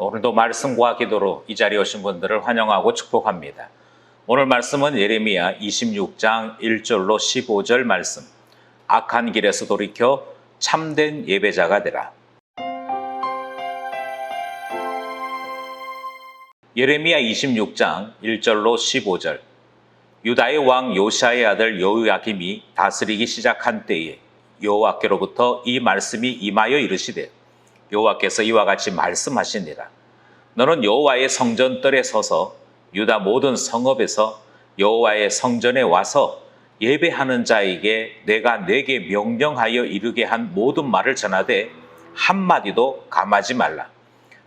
오늘도 말씀과 기도로 이 자리에 오신 분들을 환영하고 축복합니다. 오늘 말씀은 예레미야 26장 1절로 15절 말씀. 악한 길에서 돌이켜 참된 예배자가 되라. 예레미야 26장 1절로 15절. 유다의 왕 요시아의 아들 여호야김이 다스리기 시작한 때에 여호와께로부터 이 말씀이 임하여 이르시되 여호와께서 이와 같이 말씀하시니라. 너는 여호와의 성전뜰에 서서 유다 모든 성읍에서 여호와의 성전에 와서 예배하는 자에게 내가 내게 명령하여 이르게 한 모든 말을 전하되 한마디도 감하지 말라.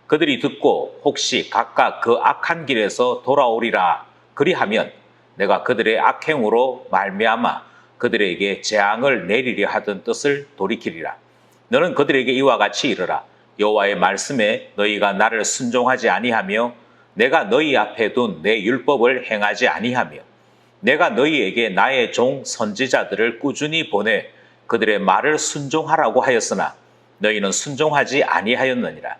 그들이 듣고 혹시 각각 그 악한 길에서 돌아오리라 그리하면 내가 그들의 악행으로 말미암아 그들에게 재앙을 내리려 하던 뜻을 돌이키리라. 너는 그들에게 이와 같이 이르라. 여호와의 말씀에 너희가 나를 순종하지 아니하며 내가 너희 앞에 둔 내 율법을 행하지 아니하며 내가 너희에게 나의 종 선지자들을 꾸준히 보내 그들의 말을 순종하라고 하였으나 너희는 순종하지 아니하였느니라.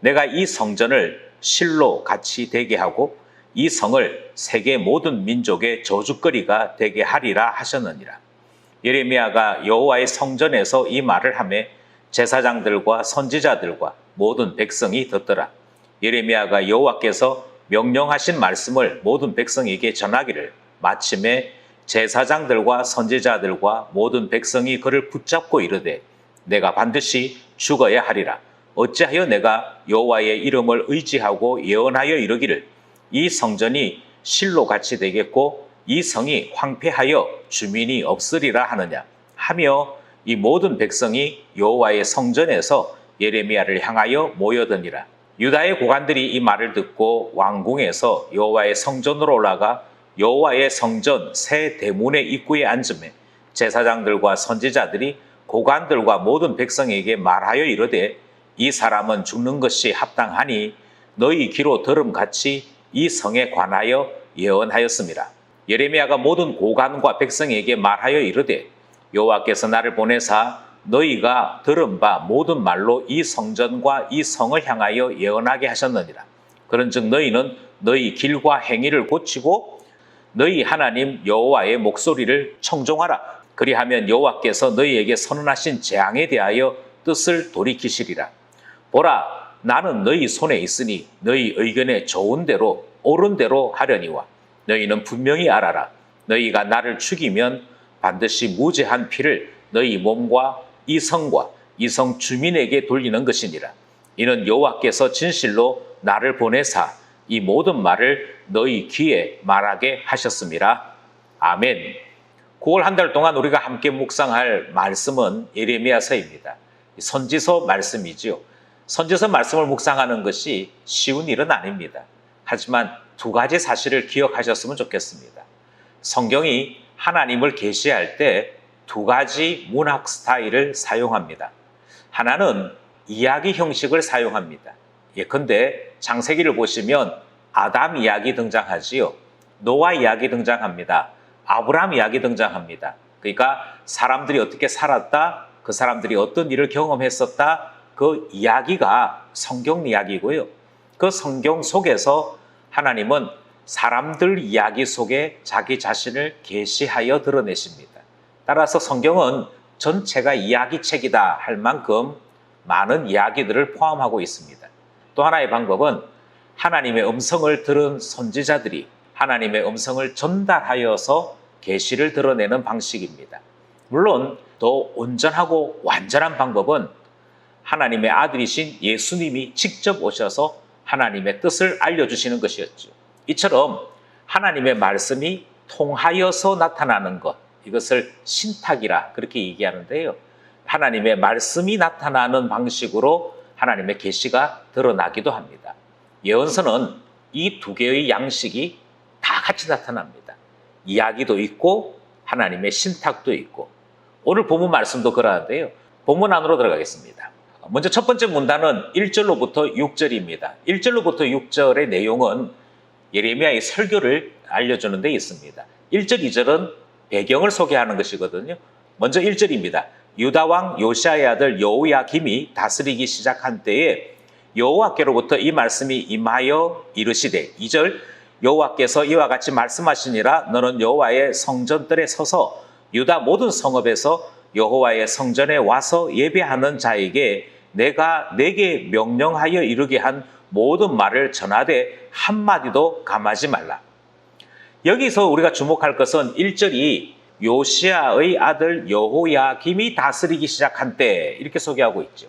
내가 이 성전을 실로 같이 되게 하고 이 성을 세계 모든 민족의 저주거리가 되게 하리라 하셨느니라. 예레미야가 여호와의 성전에서 이 말을 하며 제사장들과 선지자들과 모든 백성이 듣더라. 예레미야가 여호와께서 명령하신 말씀을 모든 백성에게 전하기를 마침에 제사장들과 선지자들과 모든 백성이 그를 붙잡고 이르되 내가 반드시 죽어야 하리라. 어찌하여 내가 여호와의 이름을 의지하고 예언하여 이르기를 이 성전이 실로 같이 되겠고 이 성이 황폐하여 주민이 없으리라 하느냐 하며 이 모든 백성이 여호와의 성전에서 예레미야를 향하여 모여드니라. 유다의 고관들이 이 말을 듣고 왕궁에서 여호와의 성전으로 올라가 여호와의 성전 새 대문의 입구에 앉으매 제사장들과 선지자들이 고관들과 모든 백성에게 말하여 이르되 이 사람은 죽는 것이 합당하니 너희 귀로 들음같이 이 성에 관하여 예언하였습니다. 예레미야가 모든 고관과 백성에게 말하여 이르되 여호와께서 나를 보내사 너희가 들은 바 모든 말로 이 성전과 이 성을 향하여 예언하게 하셨느니라. 그런즉 너희는 너희 길과 행위를 고치고 너희 하나님 여호와의 목소리를 청종하라. 그리하면 여호와께서 너희에게 선언하신 재앙에 대하여 뜻을 돌이키시리라. 보라, 나는 너희 손에 있으니 너희 의견에 좋은 대로 옳은 대로 하려니와 너희는 분명히 알아라. 너희가 나를 죽이면 반드시 무죄한 피를 너희 몸과 이 성과 이 성 주민에게 돌리는 것이니라. 이는 여호와께서 진실로 나를 보내사 이 모든 말을 너희 귀에 말하게 하셨습니다. 아멘. 9월 한 달 동안 우리가 함께 묵상할 말씀은 예레미야서입니다. 선지서 말씀이지요. 선지서 말씀을 묵상하는 것이 쉬운 일은 아닙니다. 하지만 두 가지 사실을 기억하셨으면 좋겠습니다. 성경이 하나님을 계시할 때 두 가지 문학 스타일을 사용합니다. 하나는 이야기 형식을 사용합니다. 예컨대 창세기를 보시면 아담 이야기 등장하지요. 노아 이야기 등장합니다. 아브라함 이야기 등장합니다. 그러니까 사람들이 어떻게 살았다, 그 사람들이 어떤 일을 경험했었다, 그 이야기가 성경 이야기고요. 그 성경 속에서 하나님은 사람들 이야기 속에 자기 자신을 계시하여 드러내십니다. 따라서 성경은 전체가 이야기책이다 할 만큼 많은 이야기들을 포함하고 있습니다. 또 하나의 방법은 하나님의 음성을 들은 선지자들이 하나님의 음성을 전달하여서 계시를 드러내는 방식입니다. 물론 더 온전하고 완전한 방법은 하나님의 아들이신 예수님이 직접 오셔서 하나님의 뜻을 알려주시는 것이었죠. 이처럼 하나님의 말씀이 통하여서 나타나는 것, 이것을 신탁이라 그렇게 얘기하는데요. 하나님의 말씀이 나타나는 방식으로 하나님의 계시가 드러나기도 합니다. 예언서는 이 두 개의 양식이 다 같이 나타납니다. 이야기도 있고 하나님의 신탁도 있고. 오늘 본문 말씀도 그러한데요. 본문 안으로 들어가겠습니다. 먼저 첫 번째 문단은 1절로부터 6절입니다. 1절로부터 6절의 내용은 예레미야의 설교를 알려주는 데 있습니다. 1절, 2절은 배경을 소개하는 것이거든요. 먼저 1절입니다. 유다 왕 요시아의 아들 여호야김이 다스리기 시작한 때에 여호와께로부터 이 말씀이 임하여 이르시되 2절 여호와께서 이와 같이 말씀하시니라 너는 여호와의 성전들에 서서 유다 모든 성읍에서 여호와의 성전에 와서 예배하는 자에게 내가 내게 명령하여 이르게 한 모든 말을 전하되 한마디도 감하지 말라. 여기서 우리가 주목할 것은 1절이 요시야의 아들 여호야김이 다스리기 시작한 때 이렇게 소개하고 있죠.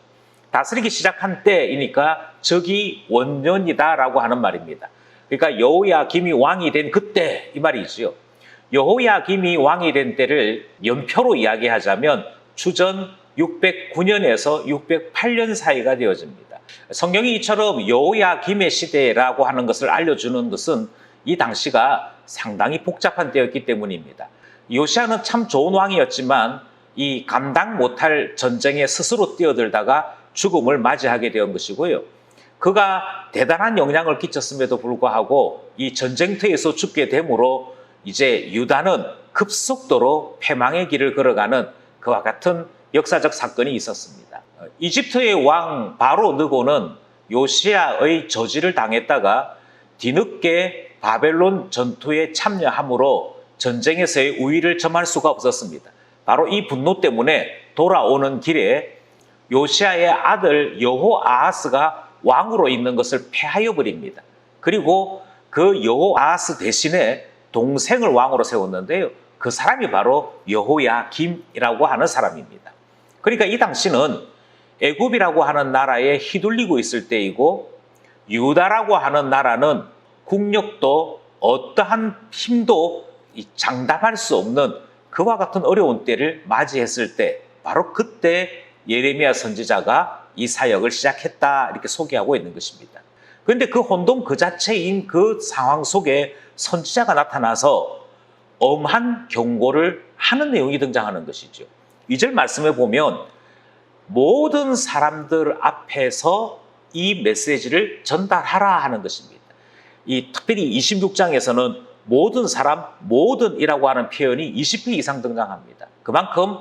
다스리기 시작한 때이니까 적이 원년이다라고 하는 말입니다. 그러니까 여호야김이 왕이 된 그때 이 말이지요. 여호야김이 왕이 된 때를 연표로 이야기하자면 주전 609년에서 608년 사이가 되어집니다. 성경이 이처럼 여호야김의 시대라고 하는 것을 알려주는 것은 이 당시가 상당히 복잡한 때였기 때문입니다. 요시야는 참 좋은 왕이었지만 이 감당 못할 전쟁에 스스로 뛰어들다가 죽음을 맞이하게 된 것이고요. 그가 대단한 영향을 끼쳤음에도 불구하고 이 전쟁터에서 죽게 되므로 이제 유다는 급속도로 패망의 길을 걸어가는 그와 같은 역사적 사건이 있었습니다. 이집트의 왕 바로 느고는 요시야의 저지를 당했다가 뒤늦게 바벨론 전투에 참여함으로 전쟁에서의 우위를 점할 수가 없었습니다. 바로 이 분노 때문에 돌아오는 길에 요시야의 아들 여호아하스가 왕으로 있는 것을 폐하여 버립니다. 그리고 그 여호아하스 대신에 동생을 왕으로 세웠는데요. 그 사람이 바로 여호야김이라고 하는 사람입니다. 그러니까 이 당시는 애굽이라고 하는 나라에 휘둘리고 있을 때이고 유다라고 하는 나라는 국력도 어떠한 힘도 장담할 수 없는 그와 같은 어려운 때를 맞이했을 때 바로 그때 예레미야 선지자가 이 사역을 시작했다 이렇게 소개하고 있는 것입니다. 그런데 그 혼돈 그 자체인 그 상황 속에 선지자가 나타나서 엄한 경고를 하는 내용이 등장하는 것이죠. 2절 말씀에 보면 모든 사람들 앞에서 이 메시지를 전달하라 하는 것입니다. 특별히 26장에서는 모든 사람, 모든이라고 하는 표현이 20회 이상 등장합니다. 그만큼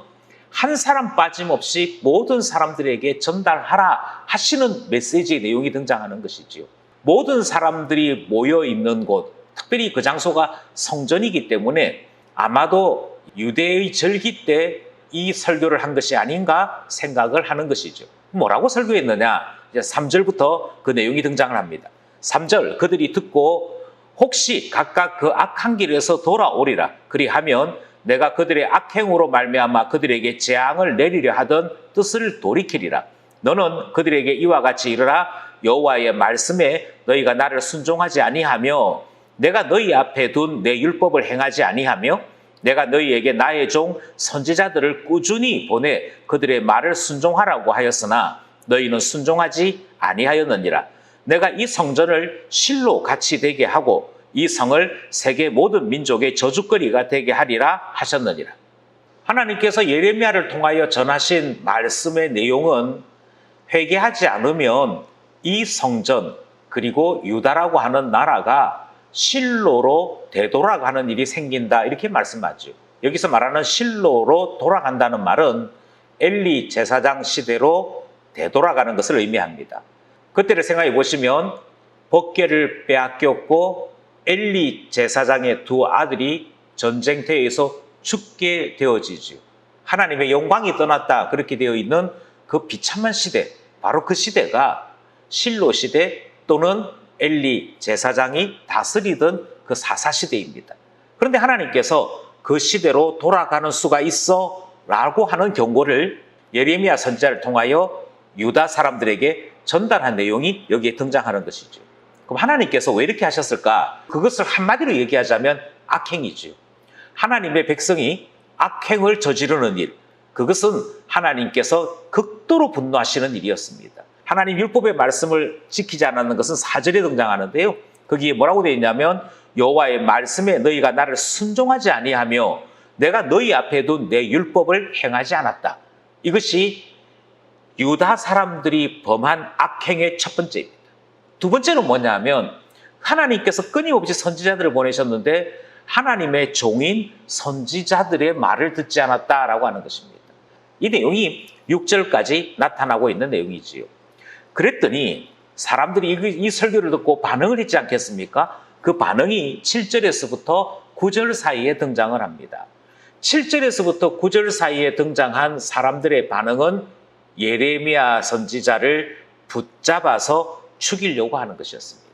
한 사람 빠짐없이 모든 사람들에게 전달하라 하시는 메시지의 내용이 등장하는 것이지요. 모든 사람들이 모여 있는 곳, 특별히 그 장소가 성전이기 때문에 아마도 유대의 절기 때 이 설교를 한 것이 아닌가 생각을 하는 것이죠. 뭐라고 설교했느냐? 이제 3절부터 그 내용이 등장을 합니다. 3절 그들이 듣고 혹시 각각 그 악한 길에서 돌아오리라. 그리하면 내가 그들의 악행으로 말미암아 그들에게 재앙을 내리려 하던 뜻을 돌이키리라. 너는 그들에게 이와 같이 이르라. 여호와의 말씀에 너희가 나를 순종하지 아니하며 내가 너희 앞에 둔 내 율법을 행하지 아니하며 내가 너희에게 나의 종 선지자들을 꾸준히 보내 그들의 말을 순종하라고 하였으나 너희는 순종하지 아니하였느니라. 내가 이 성전을 실로 같이 되게 하고 이 성을 세계 모든 민족의 저주거리가 되게 하리라 하셨느니라. 하나님께서 예레미야를 통하여 전하신 말씀의 내용은 회개하지 않으면 이 성전 그리고 유다라고 하는 나라가 실로로 되돌아가는 일이 생긴다 이렇게 말씀하죠. 여기서 말하는 실로로 돌아간다는 말은 엘리 제사장 시대로 되돌아가는 것을 의미합니다. 그때를 생각해 보시면 법궤를 빼앗겼고 엘리 제사장의 두 아들이 전쟁터에서 죽게 되어지죠. 하나님의 영광이 떠났다 그렇게 되어 있는 그 비참한 시대, 바로 그 시대가 실로 시대 또는 엘리 제사장이 다스리던 그 사사시대입니다. 그런데 하나님께서 그 시대로 돌아가는 수가 있어 라고 하는 경고를 예레미야 선지자를 통하여 유다 사람들에게 전달한 내용이 여기에 등장하는 것이죠. 그럼 하나님께서 왜 이렇게 하셨을까? 그것을 한마디로 얘기하자면 악행이죠. 하나님의 백성이 악행을 저지르는 일, 그것은 하나님께서 극도로 분노하시는 일이었습니다. 하나님 율법의 말씀을 지키지 않았는 것은 4절에 등장하는데요. 거기에 뭐라고 되어 있냐면 여호와의 말씀에 너희가 나를 순종하지 아니하며 내가 너희 앞에 둔 내 율법을 행하지 않았다. 이것이 유다 사람들이 범한 악행의 첫 번째입니다. 두 번째는 뭐냐면 하나님께서 끊임없이 선지자들을 보내셨는데 하나님의 종인 선지자들의 말을 듣지 않았다라고 하는 것입니다. 이 내용이 6절까지 나타나고 있는 내용이지요. 그랬더니 사람들이 이 설교를 듣고 반응을 했지 않겠습니까? 그 반응이 7절에서부터 9절 사이에 등장을 합니다. 7절에서부터 9절 사이에 등장한 사람들의 반응은 예레미야 선지자를 붙잡아서 죽이려고 하는 것이었습니다.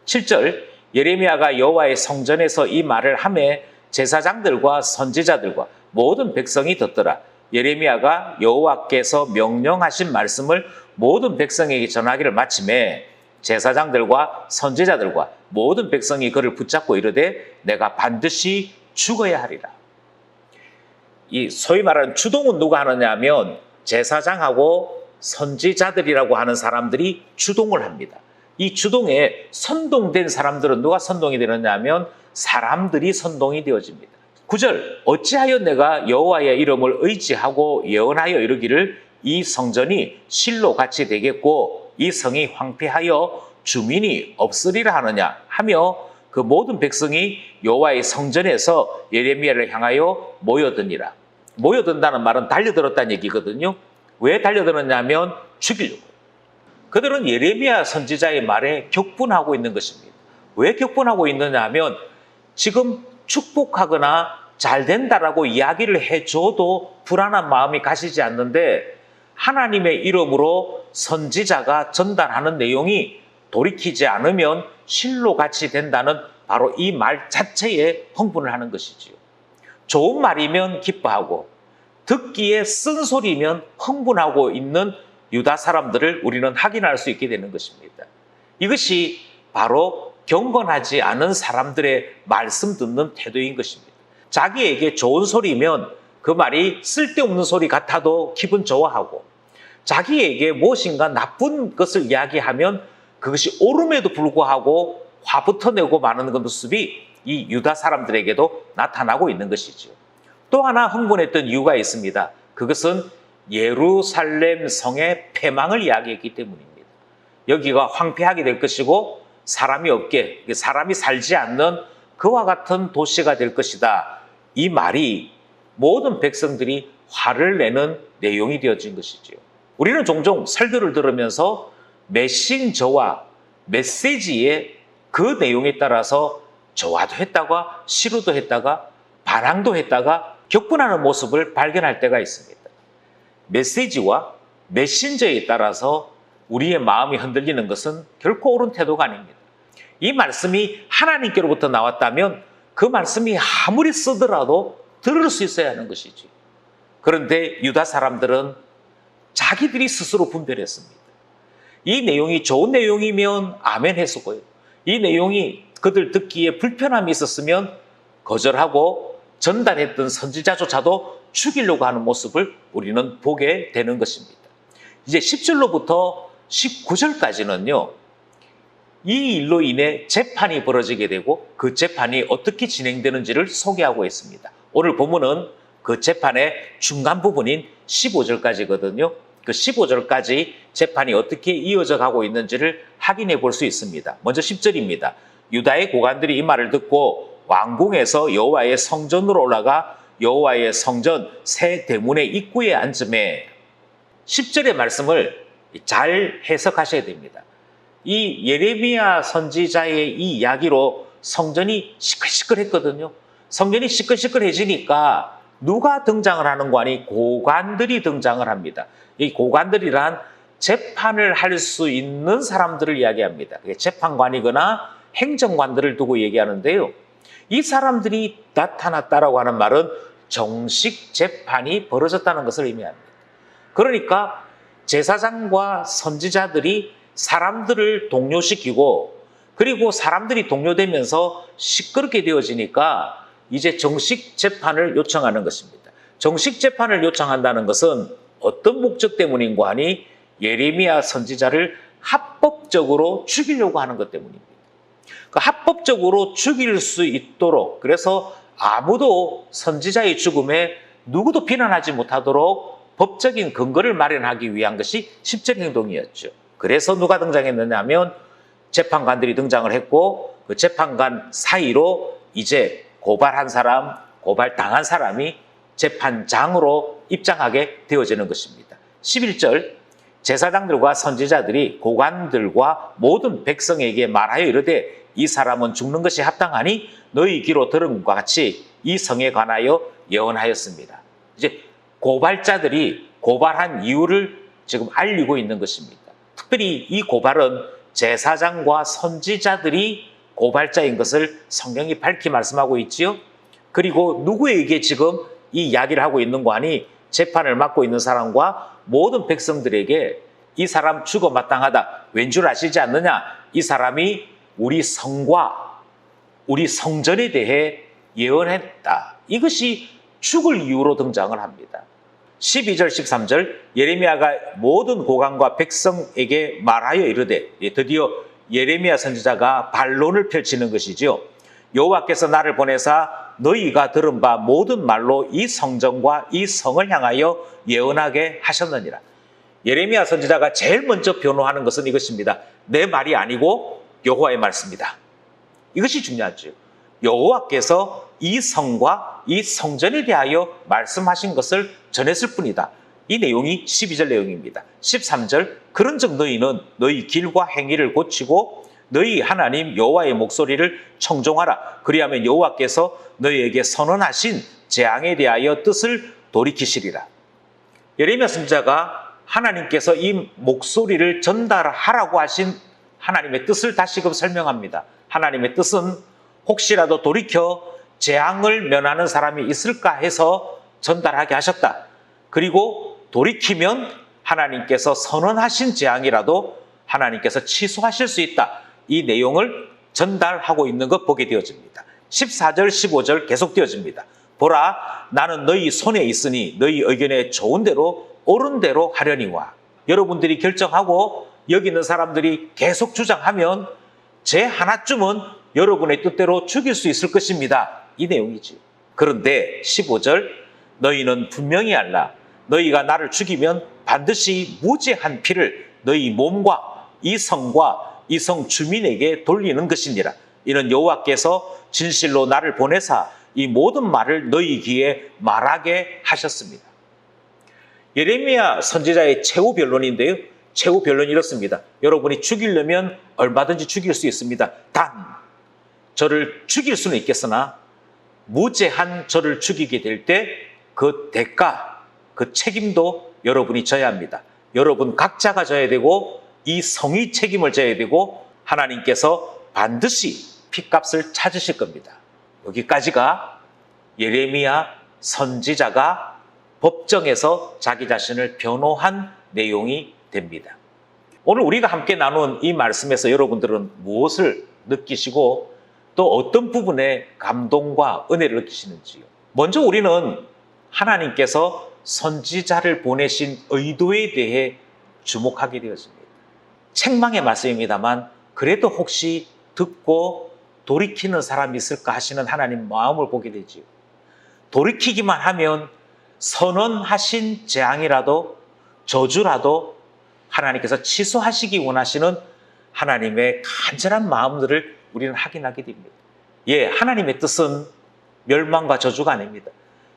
7절, 예레미야가 여호와의 성전에서 이 말을 하매 제사장들과 선지자들과 모든 백성이 듣더라. 예레미야가 여호와께서 명령하신 말씀을 모든 백성에게 전하기를 마침에 제사장들과 선지자들과 모든 백성이 그를 붙잡고 이르되 내가 반드시 죽어야 하리라. 이 소위 말하는 주동은 누가 하느냐 하면 제사장하고 선지자들이라고 하는 사람들이 주동을 합니다. 이 주동에 선동된 사람들은 누가 선동이 되느냐 하면 사람들이 선동이 되어집니다. 9절, 어찌하여 내가 여호와의 이름을 의지하고 예언하여 이르기를 이 성전이 실로 같이 되겠고 이 성이 황폐하여 주민이 없으리라 하느냐 하며 그 모든 백성이 여호와의 성전에서 예레미야를 향하여 모여드니라. 모여든다는 말은 달려들었다는 얘기거든요. 왜 달려들었냐 하면 죽이려고. 그들은 예레미야 선지자의 말에 격분하고 있는 것입니다. 왜 격분하고 있느냐 하면 지금 축복하거나 잘 된다라고 이야기를 해줘도 불안한 마음이 가시지 않는데 하나님의 이름으로 선지자가 전달하는 내용이 돌이키지 않으면 실로 같이 된다는 바로 이 말 자체에 흥분을 하는 것이지요. 좋은 말이면 기뻐하고 듣기에 쓴소리면 흥분하고 있는 유다 사람들을 우리는 확인할 수 있게 되는 것입니다. 이것이 바로 경건하지 않은 사람들의 말씀 듣는 태도인 것입니다. 자기에게 좋은 소리면 그 말이 쓸데없는 소리 같아도 기분 좋아하고 자기에게 무엇인가 나쁜 것을 이야기하면 그것이 옳음에도 불구하고 화부터 내고 마는 그 모습이 이 유다 사람들에게도 나타나고 있는 것이죠. 또 하나 흥분했던 이유가 있습니다. 그것은 예루살렘 성의 폐망을 이야기했기 때문입니다. 여기가 황폐하게 될 것이고 사람이 없게, 사람이 살지 않는 그와 같은 도시가 될 것이다. 이 말이 모든 백성들이 화를 내는 내용이 되어진 것이죠. 우리는 종종 설교를 들으면서 메신저와 메시지의 그 내용에 따라서 좋아도 했다가 싫어도 했다가 반항도 했다가 격분하는 모습을 발견할 때가 있습니다. 메시지와 메신저에 따라서 우리의 마음이 흔들리는 것은 결코 옳은 태도가 아닙니다. 이 말씀이 하나님께로부터 나왔다면 그 말씀이 아무리 쓰더라도 들을 수 있어야 하는 것이지. 그런데 유다 사람들은 자기들이 스스로 분별했습니다. 이 내용이 좋은 내용이면 아멘 했었고요. 이 내용이 그들 듣기에 불편함이 있었으면 거절하고 전달했던 선지자조차도 죽이려고 하는 모습을 우리는 보게 되는 것입니다. 이제 10절로부터 19절까지는요. 이 일로 인해 재판이 벌어지게 되고 그 재판이 어떻게 진행되는지를 소개하고 있습니다. 오늘 본문은 그 재판의 중간 부분인 15절까지거든요. 그 15절까지 재판이 어떻게 이어져 가고 있는지를 확인해 볼 수 있습니다. 먼저 10절입니다. 유다의 고관들이 이 말을 듣고 왕궁에서 여호와의 성전으로 올라가 여호와의 성전 새 대문의 입구에 앉음에 10절의 말씀을 잘 해석하셔야 됩니다. 이 예레미야 선지자의 이 이야기로 성전이 시끌시끌했거든요. 성전이 시끌시끌해지니까 누가 등장을 하는 거 아니 고관들이 등장을 합니다. 이 고관들이란 재판을 할 수 있는 사람들을 이야기합니다. 그게 재판관이거나 행정관들을 두고 얘기하는데요. 이 사람들이 나타났다라고 하는 말은 정식 재판이 벌어졌다는 것을 의미합니다. 그러니까 제사장과 선지자들이 사람들을 동요시키고 그리고 사람들이 동요되면서 시끄럽게 되어지니까 이제 정식 재판을 요청하는 것입니다. 정식 재판을 요청한다는 것은 어떤 목적 때문인고 하니 예레미야 선지자를 합법적으로 죽이려고 하는 것 때문입니다. 그 합법적으로 죽일 수 있도록 그래서 아무도 선지자의 죽음에 누구도 비난하지 못하도록 법적인 근거를 마련하기 위한 것이 10절 행동이었죠. 그래서 누가 등장했느냐 하면 재판관들이 등장을 했고 그 재판관 사이로 이제 고발한 사람, 고발당한 사람이 재판장으로 입장하게 되어지는 것입니다. 11절 제사장들과 선지자들이 고관들과 모든 백성에게 말하여 이르되 이 사람은 죽는 것이 합당하니 너희 귀로 들은 것과 같이 이 성에 관하여 예언하였습니다. 이제 고발자들이 고발한 이유를 지금 알리고 있는 것입니다. 특별히 이 고발은 제사장과 선지자들이 고발자인 것을 성경이 밝히 말씀하고 있지요. 그리고 누구에게 지금 이 이야기를 하고 있는 거 아니? 재판을 맡고 있는 사람과 모든 백성들에게 이 사람 죽어 마땅하다. 왠 줄 아시지 않느냐? 이 사람이 우리 성과 우리 성전에 대해 예언했다. 이것이 죽을 이유로 등장을 합니다. 12절 13절 예레미야가 모든 고관과 백성에게 말하여 이르되, 드디어 예레미야 선지자가 반론을 펼치는 것이지요. 여호와께서 나를 보내사 너희가 들은 바 모든 말로 이 성전과 이 성을 향하여 예언하게 하셨느니라. 예레미야 선지자가 제일 먼저 변호하는 것은 이것입니다. 내 말이 아니고 여호와의 말씀이다. 이것이 중요하죠. 여호와께서 이 성과 이 성전에 대하여 말씀하신 것을 전했을 뿐이다. 이 내용이 12절 내용입니다. 13절 그런즉 너희는 너희 길과 행위를 고치고 너희 하나님 여호와의 목소리를 청종하라. 그리하면 여호와께서 너희에게 선언하신 재앙에 대하여 뜻을 돌이키시리라. 예레미야 선지자가 하나님께서 이 목소리를 전달하라고 하신 하나님의 뜻을 다시금 설명합니다. 하나님의 뜻은 혹시라도 돌이켜 재앙을 면하는 사람이 있을까 해서 전달하게 하셨다. 그리고 돌이키면 하나님께서 선언하신 재앙이라도 하나님께서 취소하실 수 있다. 이 내용을 전달하고 있는 것 보게 되어집니다. 14절 15절 계속 되어집니다. 보라 나는 너희 손에 있으니 너희 의견에 좋은 대로 옳은 대로 하려니와. 여러분들이 결정하고 여기 있는 사람들이 계속 주장하면 제 하나쯤은 여러분의 뜻대로 죽일 수 있을 것입니다. 이 내용이지. 그런데 15절 너희는 분명히 알라. 너희가 나를 죽이면 반드시 무죄한 피를 너희 몸과 이 성과 이 성 주민에게 돌리는 것이니라. 이는 여호와께서 진실로 나를 보내사 이 모든 말을 너희 귀에 말하게 하셨습니다. 예레미야 선지자의 최후 변론인데요. 최후 변론이 이렇습니다. 여러분이 죽이려면 얼마든지 죽일 수 있습니다. 단 저를 죽일 수는 있겠으나 무죄한 저를 죽이게 될 때 그 대가, 그 책임도 여러분이 져야 합니다. 여러분 각자가 져야 되고 이 성의 책임을 져야 되고 하나님께서 반드시 핏값을 찾으실 겁니다. 여기까지가 예레미야 선지자가 법정에서 자기 자신을 변호한 내용이 됩니다. 오늘 우리가 함께 나눈 이 말씀에서 여러분들은 무엇을 느끼시고 또 어떤 부분에 감동과 은혜를 느끼시는지요? 먼저 우리는 하나님께서 선지자를 보내신 의도에 대해 주목하게 되었습니다. 책망의 말씀입니다만 그래도 혹시 듣고 돌이키는 사람이 있을까 하시는 하나님 마음을 보게 되지요. 돌이키기만 하면 선언하신 재앙이라도 저주라도 하나님께서 취소하시기 원하시는 하나님의 간절한 마음들을 우리는 확인하게 됩니다. 예, 하나님의 뜻은 멸망과 저주가 아닙니다.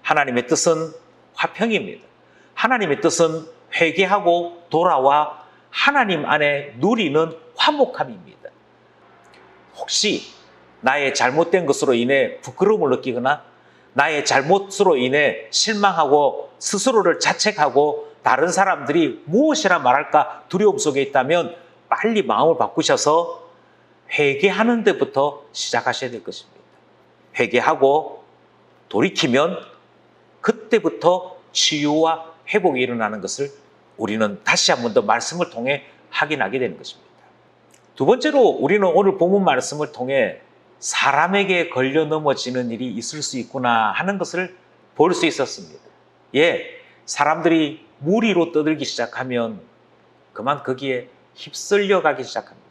하나님의 뜻은 화평입니다. 하나님의 뜻은 회개하고 돌아와 하나님 안에 누리는 화목함입니다. 혹시 나의 잘못된 것으로 인해 부끄러움을 느끼거나 나의 잘못으로 인해 실망하고 스스로를 자책하고 다른 사람들이 무엇이라 말할까 두려움 속에 있다면 빨리 마음을 바꾸셔서 회개하는 데부터 시작하셔야 될 것입니다. 회개하고 돌이키면 그때부터 치유와 회복이 일어나는 것을 우리는 다시 한 번 더 말씀을 통해 확인하게 되는 것입니다. 두 번째로 우리는 오늘 본문 말씀을 통해 사람에게 걸려 넘어지는 일이 있을 수 있구나 하는 것을 볼 수 있었습니다. 예, 사람들이 무리로 떠들기 시작하면 그만 거기에 휩쓸려 가기 시작합니다.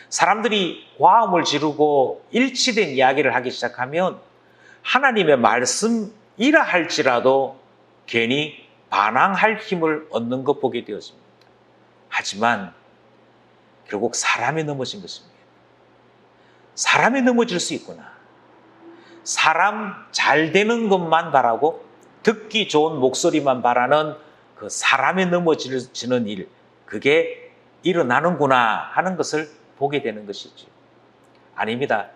사람들이 과음을 지르고 일치된 이야기를 하기 시작하면 하나님의 말씀이라 할지라도 괜히 반항할 힘을 얻는 것 보게 되었습니다. 하지만 결국 사람에 넘어진 것입니다. 사람에 넘어질 수 있구나. 사람 잘 되는 것만 바라고 듣기 좋은 목소리만 바라는 그 사람이 넘어지는 일, 그게 일어나는구나 하는 것을 보게 되는 것이죠. 아닙니다.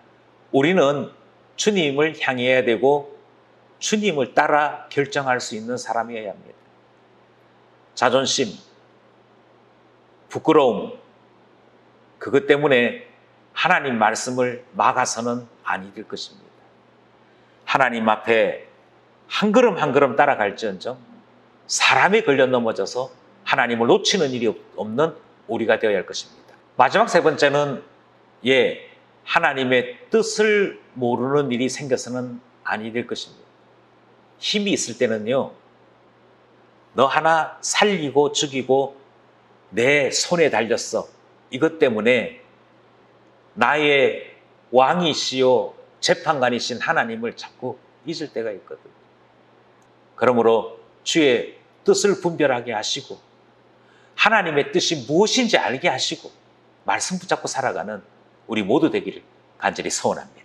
우리는 주님을 향해야 되고 주님을 따라 결정할 수 있는 사람이어야 합니다. 자존심, 부끄러움, 그것 때문에 하나님 말씀을 막아서는 아니 될 것입니다. 하나님 앞에 한 걸음 한 걸음 따라갈지언정 사람이 걸려 넘어져서 하나님을 놓치는 일이 없는 우리가 되어야 할 것입니다. 마지막 세 번째는 하나님의 뜻을 모르는 일이 생겨서는 아니 될 것입니다. 힘이 있을 때는요, 너 하나 살리고 죽이고 내 손에 달렸어. 이것 때문에 나의 왕이시요 재판관이신 하나님을 자꾸 잊을 때가 있거든요. 그러므로 주의 뜻을 분별하게 하시고 하나님의 뜻이 무엇인지 알게 하시고 말씀 붙잡고 살아가는 우리 모두 되기를 간절히 소원합니다.